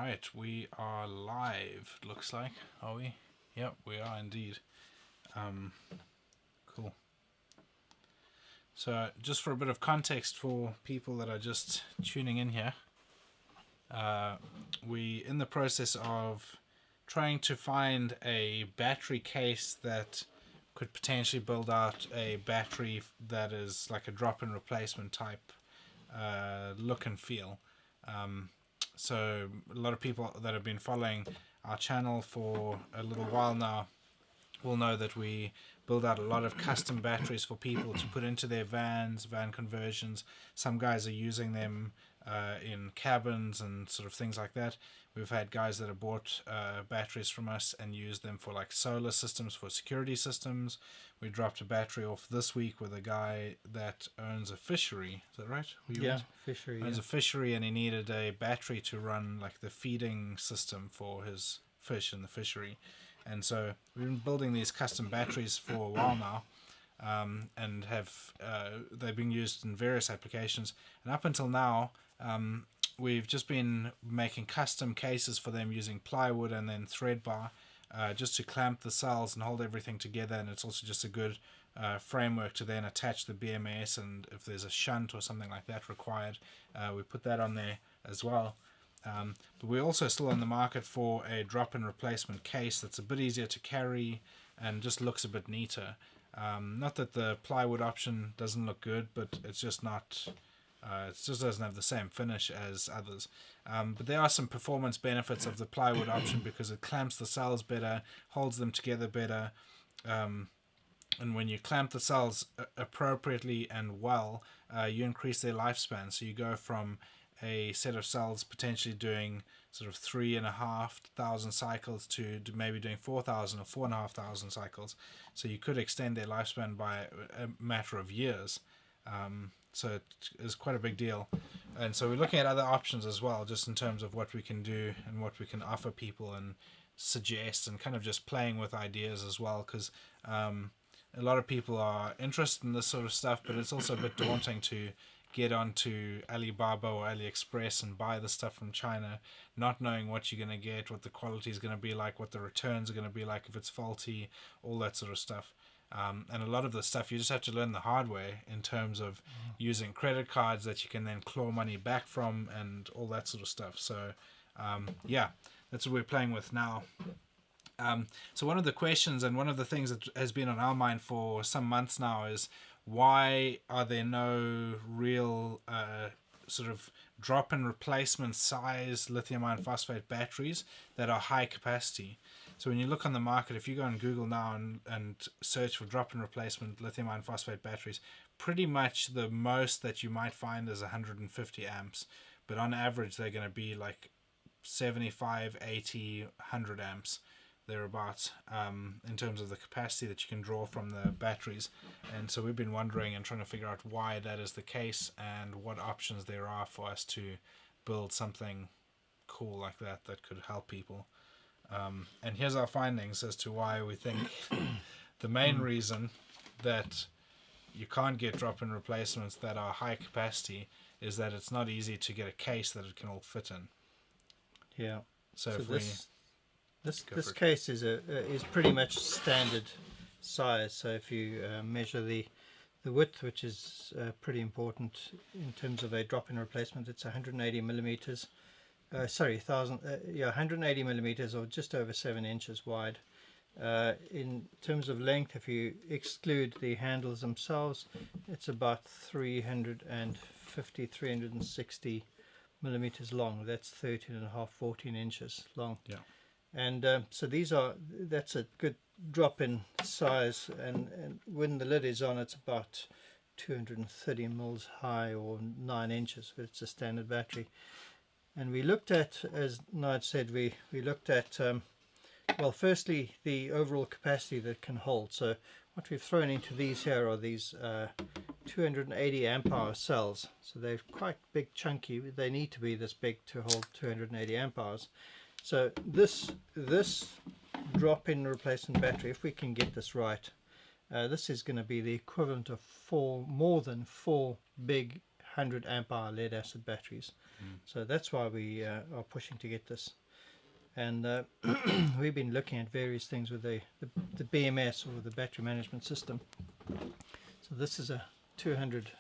right, we are live, it looks like. Are we? Yep, we are indeed. Cool. So just for a bit of context for people that are just tuning in here, we in the process of trying to find a battery case that could potentially build out a battery that is like a drop-in replacement type look and feel. So a lot of people that have been following our channel for a little while now will know that we build out a lot of custom batteries for people to put into their vans, van conversions. Some guys are using them in cabins and sort of things like that. We've had guys that have bought batteries from us and used them for like solar systems, for security systems. We dropped a battery off this week with a guy that owns a fishery. Is that right? Fishery. Owns a fishery, and he needed a battery to run like the feeding system for his fish in the fishery. And so we've been building these custom batteries for a while now, and have they've been used in various applications. And up until now, we've just been making custom cases for them using plywood and then thread bar, just to clamp the cells and hold everything together. And it's also just a good framework to then attach the BMS, and if there's a shunt or something like that required, we put that on there as well. But we're also still on the market for a drop-in replacement case that's a bit easier to carry and just looks a bit neater. Not that the plywood option doesn't look good, but it's just not... it just doesn't have the same finish as others. But there are some performance benefits of the plywood option because it clamps the cells better, holds them together better, and when you clamp the cells appropriately and well, you increase their lifespan. So you go from a set of cells potentially doing sort of 3,500 cycles to maybe doing 4,000 or 4,500 cycles. So you could extend their lifespan by a matter of years. So it is quite a big deal. And so we're looking at other options as well, just in terms of what we can do and what we can offer people and suggest, and kind of just playing with ideas as well, because a lot of people are interested in this sort of stuff, but it's also a bit daunting to get onto Alibaba or AliExpress and buy the stuff from China, not knowing what you're going to get, what the quality is going to be like, what the returns are going to be like if it's faulty, all that sort of stuff. And a lot of the stuff you just have to learn the hard way in terms of using credit cards that you can then claw money back from and all that sort of stuff. So yeah, that's what we're playing with now. So one of the questions and one of the things that has been on our mind for some months now is, why are there no real sort of drop-in replacement size lithium iron phosphate batteries that are high capacity? So when you look on the market, if you go on Google now and search for drop-in replacement lithium iron phosphate batteries, pretty much the most that you might find is 150 amps. But on average, they're going to be like 75, 80, 100 amps, thereabouts, in terms of the capacity that you can draw from the batteries. And so we've been wondering and trying to figure out why that is the case and what options there are for us to build something cool like that that could help people. And here's our findings as to why we think the main reason that you can't get drop-in replacements that are high capacity is that it's not easy to get a case that it can all fit in. Yeah. So if this case is pretty much standard size. So if you measure the width, which is pretty important in terms of a drop-in replacement, it's 180 millimeters. 180 millimeters, or just over 7 inches wide. In terms of length, if you exclude the handles themselves, it's about 360 millimeters long. That's 13.5, 14 inches long. Yeah. And so that's a good drop-in size, and when the lid is on, it's about 230 mils high, or 9 inches, but it's a standard battery. And we looked at, as Nigel said, we looked at, well, firstly, the overall capacity that can hold. So what we've thrown into these here are these 280 amp hour cells. So they're quite big, chunky. They need to be this big to hold 280 amp hours. So this drop-in replacement battery, if we can get this right, this is going to be the equivalent of more than four big 100 amp hour lead acid batteries. So that's why we are pushing to get this. And we've been looking at various things with the BMS, or the battery management system. So this is a 200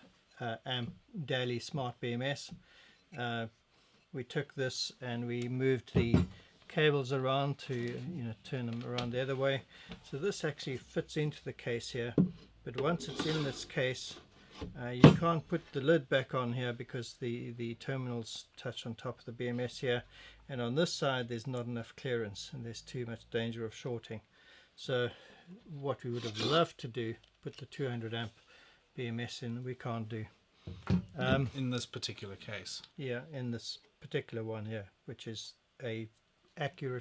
amp daily smart BMS. We took this and we moved the cables around to turn them around the other way. So this actually fits into the case here, but once it's in this case, you can't put the lid back on here because the terminals touch on top of the BMS here, and on this side there's not enough clearance and there's too much danger of shorting. So what we would have loved to do, put the 200 amp BMS in, we can't do. In this particular case. Yeah, in this particular one here, which is a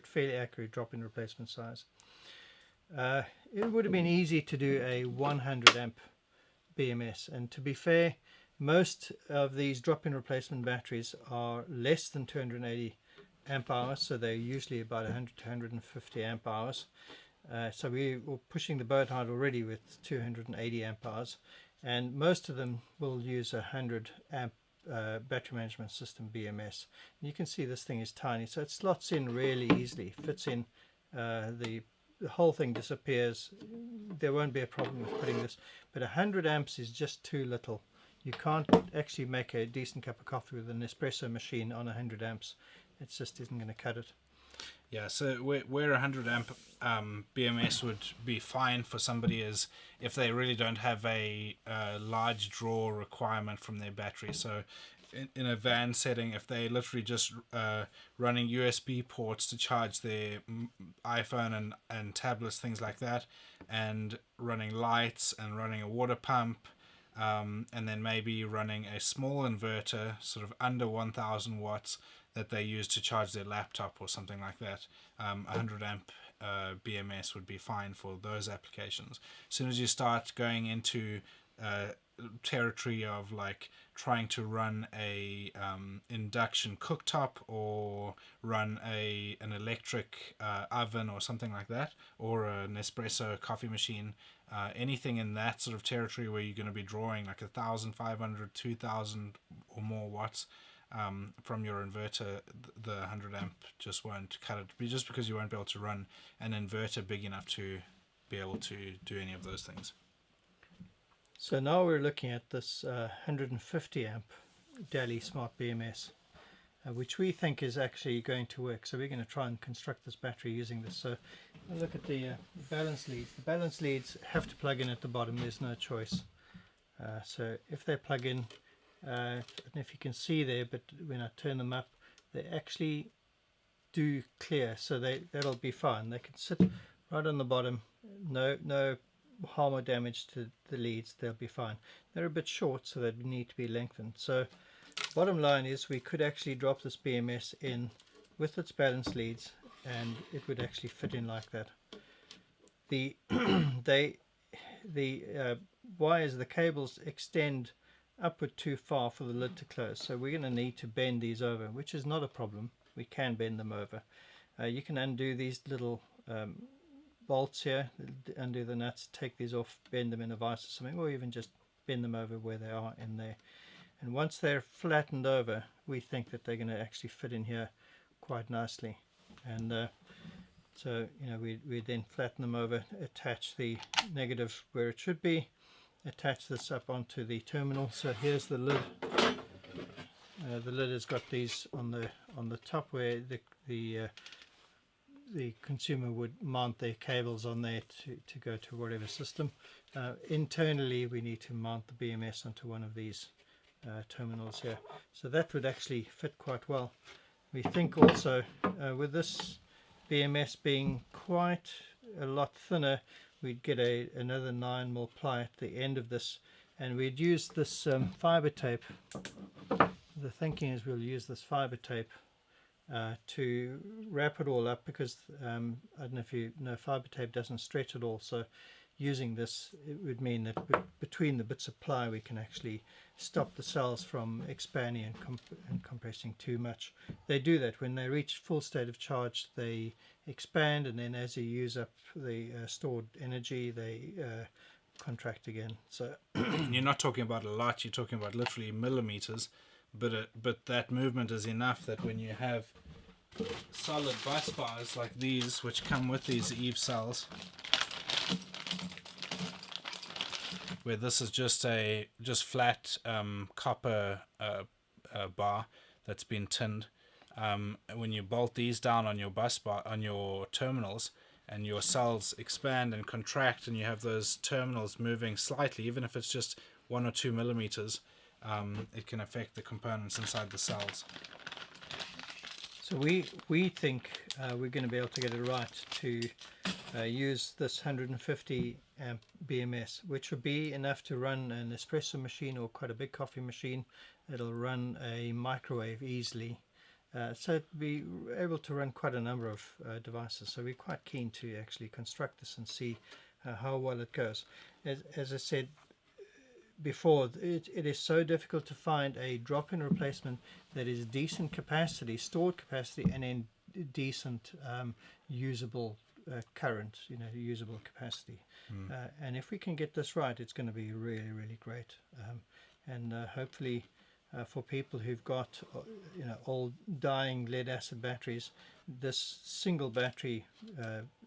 fairly accurate drop-in replacement size. It would have been easy to do a 100 amp BMS, and to be fair, most of these drop-in replacement batteries are less than 280 amp hours, so they're usually about 100 to 150 amp hours. So we were pushing the boat hard already with 280 amp hours, and most of them will use a 100 amp battery management system BMS. And you can see this thing is tiny, so it slots in really easily, fits in. The whole thing disappears. There won't be a problem with putting this, but 100 amps is just too little. You can't actually make a decent cup of coffee with an espresso machine on 100 amps. It just isn't going to cut it. Yeah, so where 100 amp BMS would be fine for somebody is if they really don't have a large draw requirement from their battery. So in a van setting, if they literally just running USB ports to charge their iPhone and tablets, things like that, and running lights and running a water pump, and then maybe running a small inverter, sort of under 1000 watts, that they use to charge their laptop or something like that. 100 amp BMS would be fine for those applications. As soon as you start going into territory of like trying to run a induction cooktop, or run an electric oven or something like that, or an espresso coffee machine, anything in that sort of territory where you're going to be drawing like 1500, 2000 or more watts from your inverter, the 100 amp just won't cut it, just because you won't be able to run an inverter big enough to be able to do any of those things. So now we're looking at this 150 amp daily smart BMS, which we think is actually going to work. So we're going to try and construct this battery using this. So look at the balance leads. The balance leads have to plug in at the bottom. There's no choice. So if they plug in, I don't know if you can see there, but when I turn them up, they actually do clear, so that'll be fine. They can sit right on the bottom, no harm or damage to the leads, they'll be fine. They're a bit short, so they need to be lengthened. So bottom line is we could actually drop this BMS in with its balance leads, and it would actually fit in like that. The wires, the cables extend upward too far for the lid to close, so we're going to need to bend these over, which is not a problem. We can bend them over. You can undo these little bolts here, undo the nuts, take these off, bend them in a vise or something, or even just bend them over where they are in there. And once they're flattened over, we think that they're going to actually fit in here quite nicely. And so we then flatten them over, attach the negative where it should be, attach this up onto the terminal. So here's the lid. The lid has got these on the top where the consumer would mount their cables on there to go to whatever system. Internally we need to mount the BMS onto one of these terminals here, so that would actually fit quite well. We think also with this BMS being quite a lot thinner, we'd get another 9mm ply at the end of this, and we'd use this fiber tape. The thinking is we'll use this fiber tape to wrap it all up, because I don't know if you know, fiber tape doesn't stretch at all, so using this, it would mean that between the bits of ply we can actually stop the cells from expanding and compressing too much. They do that when they reach full state of charge, they expand, and then as you use up the stored energy, they contract again. So And you're not talking about a lot, you're talking about literally millimeters, but that movement is enough that when you have solid bus bars like these, which come with these Eve cells, where this is just flat copper bar that's been tinned. When you bolt these down on your bus bar, on your terminals, and your cells expand and contract, and you have those terminals moving slightly, even if it's just 1 or 2 millimeters, it can affect the components inside the cells. So we think we're going to be able to get it right to use this 150 amp BMS, which would be enough to run an espresso machine or quite a big coffee machine. It'll run a microwave easily. So it'll be able to run quite a number of devices. So we're quite keen to actually construct this and see how well it goes. As I said before, it is so difficult to find a drop-in replacement that is decent capacity, stored capacity, and in decent usable current, usable capacity. And if we can get this right, it's going to be really, really great. And hopefully for people who've got old dying lead acid batteries, this single battery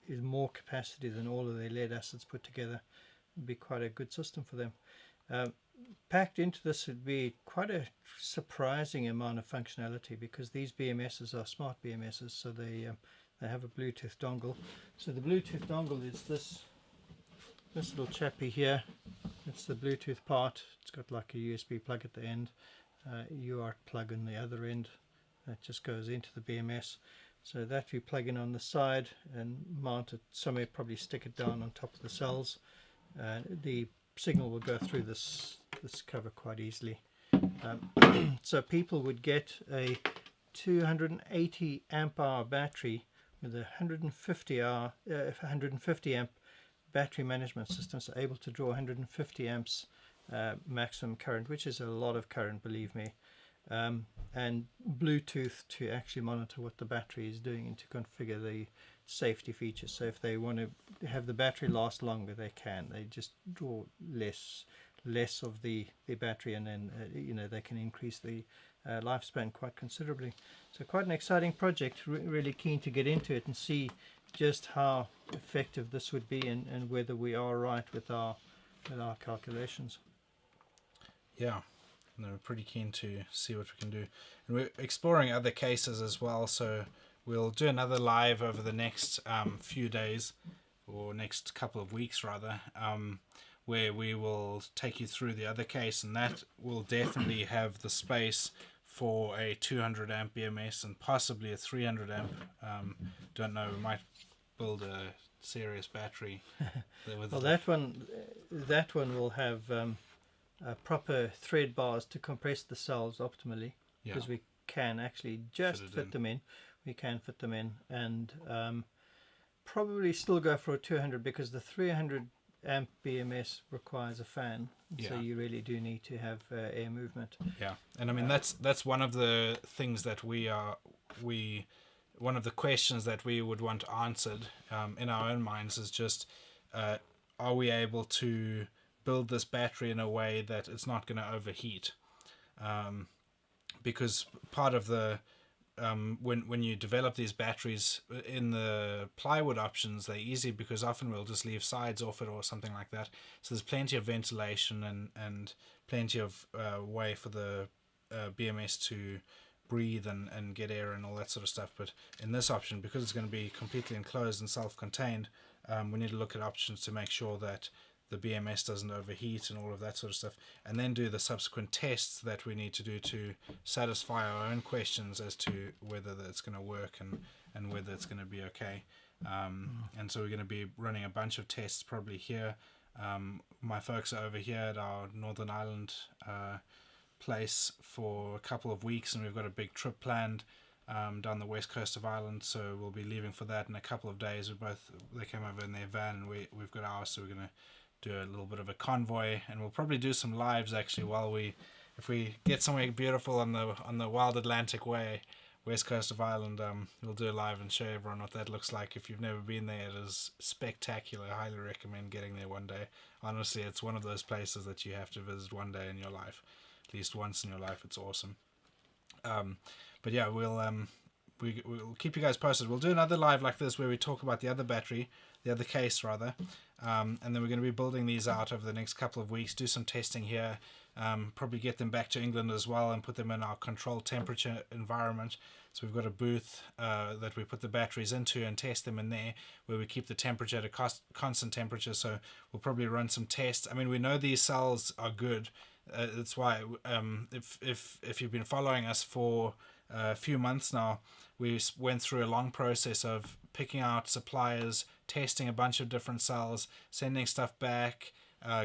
is more capacity than all of their lead acids put together. It'd be quite a good system for them. Packed into this would be quite a surprising amount of functionality, because these BMSs are smart BMSs, so they have a Bluetooth dongle. So the Bluetooth dongle is this little chappy here. It's the Bluetooth part. It's got like a USB plug at the end, UART plug on the other end. That just goes into the BMS. So that we plug in on the side and mount it somewhere, probably stick it down on top of the cells. The signal will go through this cover quite easily. So people would get a 280 amp hour battery with a 150 amp battery management system, so able to draw 150 amps maximum current, which is a lot of current, believe me. And Bluetooth to actually monitor what the battery is doing and to configure the safety features. So if they want to have the battery last longer, they can. They just draw less of the battery, and then they can increase the lifespan quite considerably. So quite an exciting project. Really keen to get into it and see just how effective this would be, and whether we are right with our calculations. Yeah, no, we're pretty keen to see what we can do, and we're exploring other cases as well. So we'll do another live over the next few days, or next couple of weeks rather, where we will take you through the other case, and that will definitely have the space for a 200 amp BMS and possibly a 300 amp. Don't know, we might build a serious battery. Well, that one will have proper thread bars to compress the cells optimally, because we can actually just fit them in. We can fit them in, and probably still go for a 200, because the 300 amp BMS requires a fan, so you really do need to have air movement. Yeah, and I mean that's one of the things that one of the questions that we would want answered in our own minds is just, are we able to build this battery in a way that it's not going to overheat? Because part of the when you develop these batteries in the plywood options, they're easy because often we'll just leave sides off it or something like that. So there's plenty of ventilation and plenty of way for the BMS to breathe and get air and all that sort of stuff. But in this option, because it's going to be completely enclosed and self-contained, we need to look at options to make sure that the BMS doesn't overheat and all of that sort of stuff, and then do the subsequent tests that we need to do to satisfy our own questions as to whether it's going to work and whether it's going to be okay. And so we're going to be running a bunch of tests probably here. My folks are over here at our Northern Ireland place for a couple of weeks, and we've got a big trip planned down the west coast of Ireland, so we'll be leaving for that in a couple of days. They came over in their van, and we've got ours, so we're going to do a little bit of a convoy, and we'll probably do some lives actually if we get somewhere beautiful on the wild Atlantic way, west coast of Ireland. We'll do a live and show everyone what that looks like. If you've never been there, it is spectacular. I highly recommend getting there one day. Honestly, it's one of those places that you have to visit one day in your life, at least once in your life. It's awesome. But yeah, we'll keep you guys posted. We'll do another live like this where we talk about the other case rather, and then we're going to be building these out over the next couple of weeks, do some testing here, probably get them back to England as well and put them in our controlled temperature environment. So we've got a booth that we put the batteries into and test them in there, where we keep the temperature at a constant temperature. So we'll probably run some tests. I mean, we know these cells are good. That's why if you've been following us for a few months now, we went through a long process of picking out suppliers, testing a bunch of different cells, sending stuff back,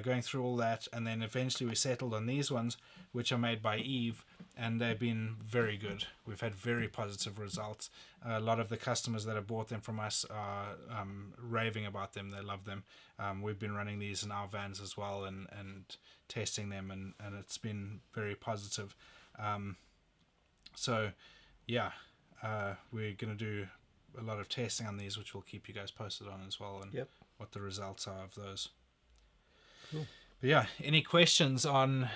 going through all that, and then eventually we settled on these ones, which are made by Eve, and they've been very good. We've had very positive results. A lot of the customers that have bought them from us are raving about them. They love them. We've been running these in our vans as well and testing them, and it's been very positive. So yeah, we're going to do a lot of testing on these, which we'll keep you guys posted on as well, and what the results are of those. Cool. But yeah, any questions on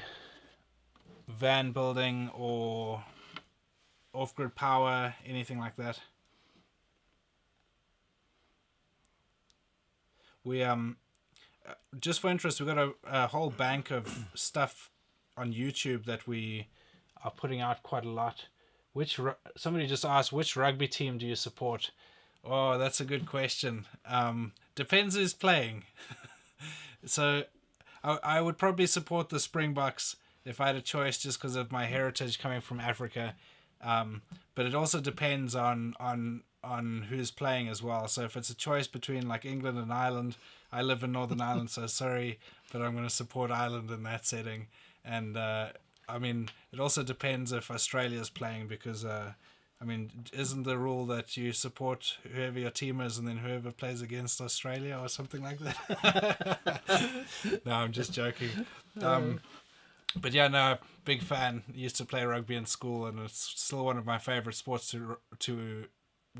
van building or off-grid power, anything like that? We just for interest, we've got a whole bank of stuff on YouTube that we are putting out quite a lot. Somebody just asked, which rugby team do you support? Oh, that's a good question. Depends who's playing. So I would probably support the Springboks if I had a choice, just because of my heritage coming from Africa. But it also depends on who's playing as well. So if it's a choice between like England and Ireland, I live in Northern Ireland, so sorry, but I'm going to support Ireland in that setting. And I mean, it also depends if Australia's playing, because I mean, isn't the rule that you support whoever your team is and then whoever plays against Australia or something like that? No, I'm just joking. But yeah, no, big fan. Used to play rugby in school, and it's still one of my favorite sports to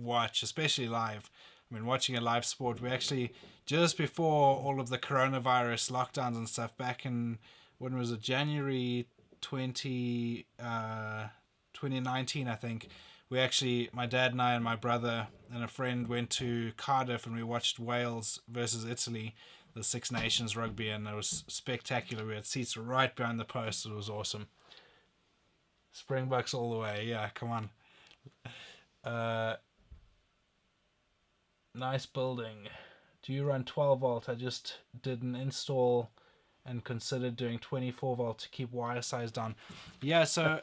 watch, especially live. I mean, watching a live sport, we actually, just before all of the coronavirus lockdowns and stuff, back in, when was it, January 2019, I think, we actually, my dad and I and my brother and a friend went to Cardiff, and we watched Wales versus Italy, the Six Nations rugby, and it was spectacular. We had seats right behind the post. It was awesome. Springboks all the way. Yeah, come on. Nice building. Do you run 12 volt? I just did an install and considered doing 24 volt to keep wire size down. Yeah, so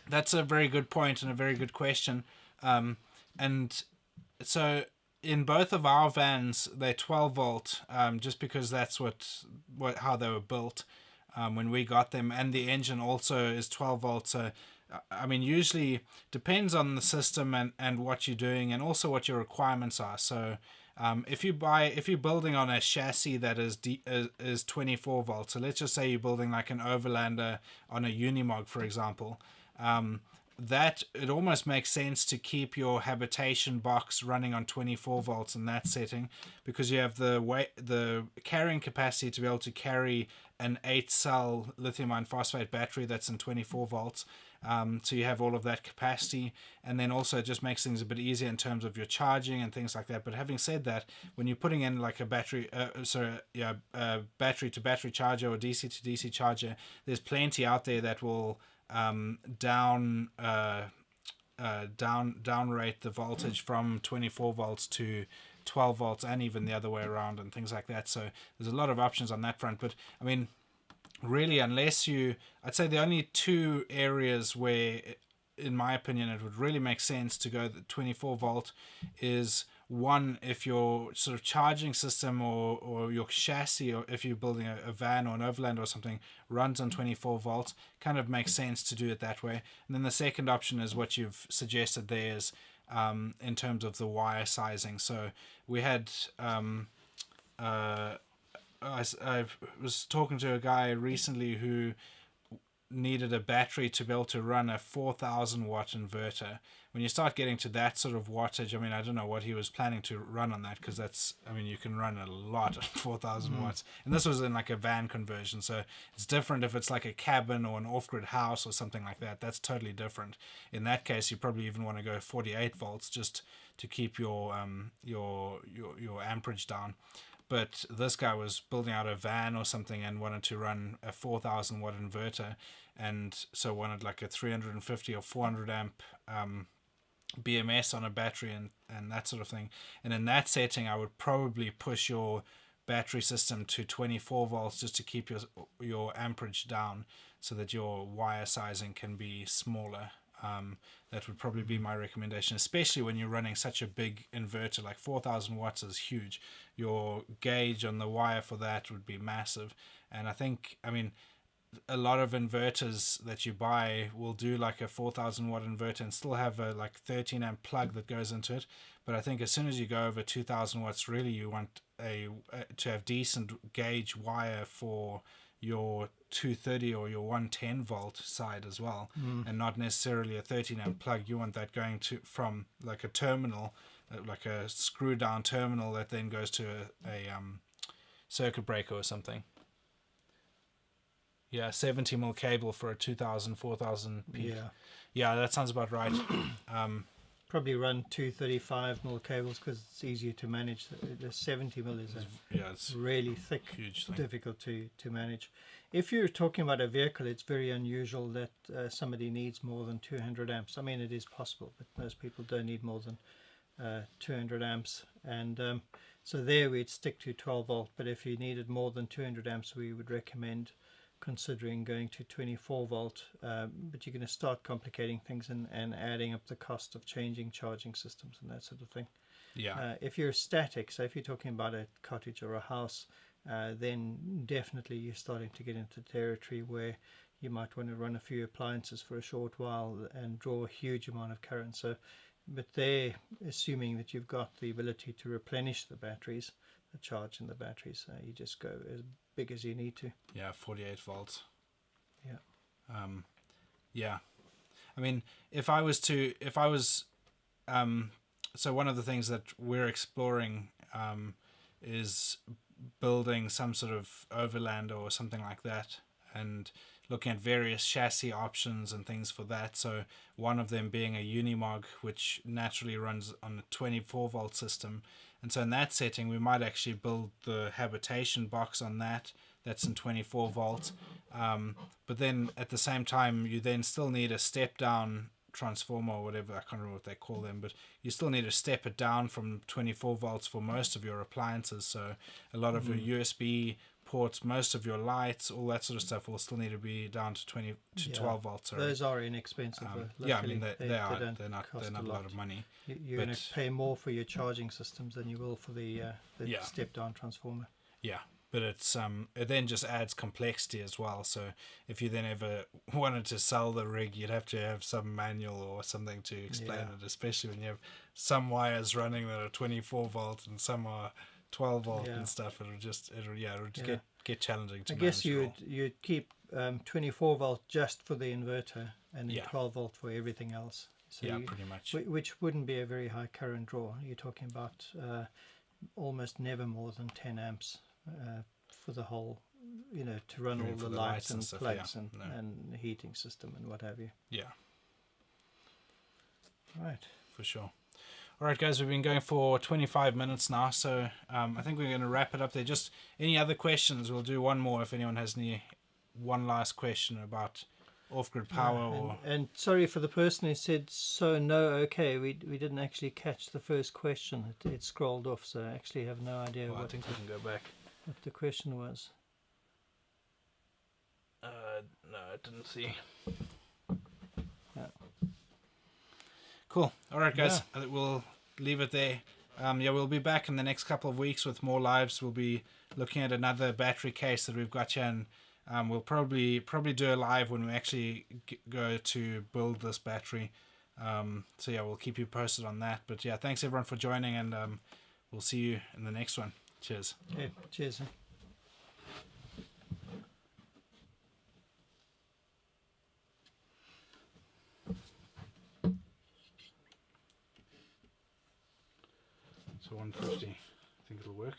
that's a very good point and a very good question. And so in both of our vans, they're 12 volt, just because that's how they were built when we got them, and the engine also is 12 volt. So I mean, usually depends on the system and what you're doing, and also what your requirements are. So if you're building on a chassis that is 24 volt, so let's just say you're building like an Overlander on a Unimog, for example, that it almost makes sense to keep your habitation box running on 24 volts in that setting, because you have the carrying capacity to be able to carry an 8-cell lithium iron phosphate battery that's in 24 volts. So you have all of that capacity, and then also it just makes things a bit easier in terms of your charging and things like that. But having said that, when you're putting in like a battery, battery to battery charger or DC to DC charger, there's plenty out there that will down rate the voltage from 24 volts to 12 volts, and even the other way around, and things like that. So there's a lot of options on that front. But I mean, really, I'd say the only two areas where, in my opinion, it would really make sense to go the 24 volt is, one, if your sort of charging system or your chassis, or if you're building a van or an Overland or something, runs on 24 volts, kind of makes sense to do it that way. And then the second option is what you've suggested there, is in terms of the wire sizing. So we had I was talking to a guy recently who needed a battery to be able to run a 4,000 watt inverter. When you start getting to that sort of wattage, I mean, I don't know what he was planning to run on that, because that's, I mean, you can run a lot at 4,000 watts. And this was in like a van conversion, so it's different if it's like a cabin or an off-grid house or something like that. That's totally different. In that case, you probably even want to go 48 volts just to keep your amperage down. But this guy was building out a van or something and wanted to run a 4,000 watt inverter, and so wanted like a 350 or 400 amp BMS on a battery and that sort of thing. And in that setting, I would probably push your battery system to 24 volts just to keep your amperage down, so that your wire sizing can be smaller. That would probably be my recommendation, especially when you're running such a big inverter. Like 4,000 watts is huge. Your gauge on the wire for that would be massive. And I mean, a lot of inverters that you buy will do like a 4,000 watt inverter and still have a like 13 amp plug that goes into it. But I think as soon as you go over 2,000 watts, really you want to have decent gauge wire for your 230 or your 110 volt side as well, and not necessarily a 13 amp plug. You want that going to from like a terminal, like a screw down terminal that then goes to a circuit breaker or something. Yeah, 70 mil cable for a 2,000, 4,000 peak. Yeah, that sounds about right. Probably run 235 mil cables because it's easier to manage. The 70 mil is it's really thick, huge thing. difficult to manage. If you're talking about a vehicle, it's very unusual that somebody needs more than 200 amps. I mean, it is possible, but most people don't need more than 200 amps. And so there we'd stick to 12 volt. But if you needed more than 200 amps, we would recommend considering going to 24 volt, but you're going to start complicating things and adding up the cost of changing charging systems and that sort of thing. If you're static, so if you're talking about a cottage or a house, then definitely you're starting to get into territory where you might want to run a few appliances for a short while and draw a huge amount of current. So, but they're assuming that you've got the ability to replenish the batteries, the charge in the batteries. You just go as big as you need to. 48 volts. Yeah. I mean, so one of the things that we're exploring is building some sort of overland or something like that, and looking at various chassis options and things for that. So one of them being a Unimog, which naturally runs on a 24 volt system. And so in that setting, we might actually build the habitation box on that. That's in 24 volts. But then at the same time, you then still need a step down transformer or whatever. I can't remember what they call them, but you still need to step it down from 24 volts for most of your appliances. So a lot of your USB ports, most of your lights, all that sort of stuff will still need to be down to 12 volts. Sorry. Those are inexpensive. I mean they're not a lot of money. You're going to pay more for your charging systems than you will for the step down transformer. But it then just adds complexity as well. So if you then ever wanted to sell the rig, you'd have to have some manual or something to explain it, especially when you have some wires running that are 24 volt and some are 12 volt and stuff. It'll get challenging to manage. I guess you'd keep 24 volt just for the inverter and then 12 volt for everything else. So pretty much. Which wouldn't be a very high current draw. You're talking about almost never more than 10 amps. For the whole, to run all the lights and stuff, plugs and heating system and what have you. Right. For sure. All right, guys, we've been going for 25 minutes now, so I think we're going to wrap it up there. Just any other questions? We'll do one more if anyone has one last question about Offgrid Power. And sorry for the person who said okay. We didn't actually catch the first question. It scrolled off, so I actually have no idea I think we can go back. What the question was. No, I didn't see. Cool. All right, guys. We'll leave it there. We'll be back in the next couple of weeks with more lives. We'll be looking at another battery case that we've got here, and we'll probably do a live when we actually go to build this battery. We'll keep you posted on that. But thanks everyone for joining, and we'll see you in the next one. Cheers. Okay, cheers. So 150, I think it'll work.